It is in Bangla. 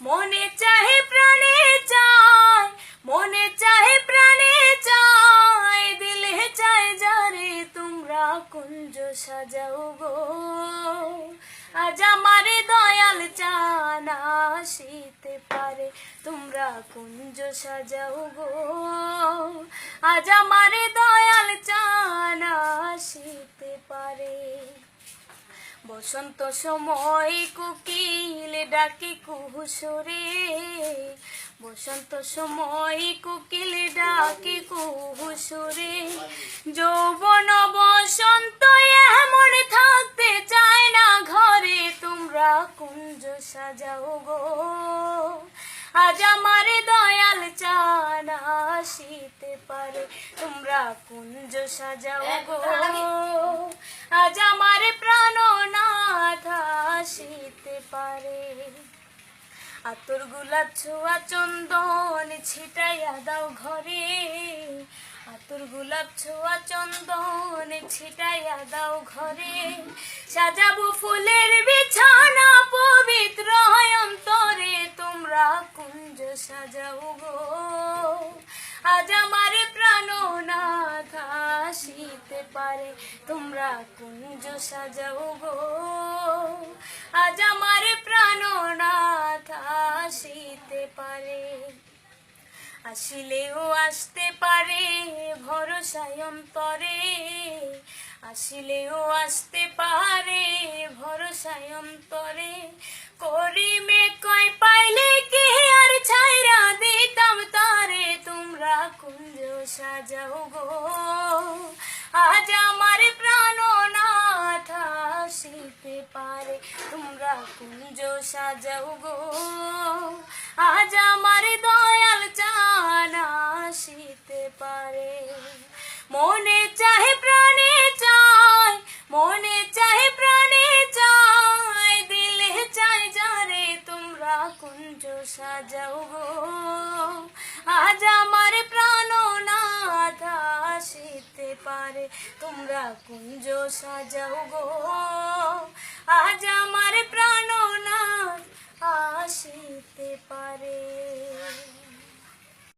মনে চাহে প্রাণে চায়, মনে চাহে প্রাণে চায়, দিলে চায় যারে তোমরা কুঞ্জ সাজাও গো। আজ আমার দয়াল চান আসিতে পারে, তোমরা কুঞ্জ সাজাও গো। আজ আমার দয়াল চান আসিতে পারে। বসন্ত সময় কোকিল ডাকে কুহু সুরে, বসন্ত সময় কোকিল ডাকে কুহু সুরে। যৌবন বসন্ত এমন থাকতে চায় না ঘরে, তোমরা কুঞ্জ সাজাও গো। আজ আমার দয়াল চান আসিতে পারে, তোমরা কুঞ্জ সাজাও গো। আজ আমার প্রাণনাথ আসিতে পারে। আতর গোলাপ ছোঁয়া চন্দন ছিটাইয়া দাও ঘরে, আতর গোলাপ ছোঁয়া চন্দন ছিটাইয়া দাও ঘরে। সাজাবো ফুলের বিছানা পবিত্র হয় অন্তরে, তোমরা কুঞ্জ সাজাও গো। আজ আমার প্রাণনাথ আসিতে পারে, তোমরা কুঞ্জ সাজাও গো। আজ আমার প্রাণনাথ আসিতে পারে। আসিলেও আসতে পারে ভরসায় অন্তরে, আসিলেও আসতে পারে ভরসায় অন্তরে। করিমে কয় পাইলে কে আর ছাইরা দিতাম তারে, তোমরা কুঞ্জ সাজাও গো। আজ আমার প্রাণনাথ আসিতে পারে, তোমরা কুঞ্জ সাজাও গো। আজ আমার দয়াল চান আসিতে পারে। মনে চাহে প্রাণে চায়, মনে চাহে প্রাণে চায়, দিলে চায় যারে তোমরা কুঞ্জ সাজাও গো। আজ আমার প্রাণনাথ আসিতে পারে, তোমরা কুঞ্জ সাজাও গো। আজ আমার প্রাণ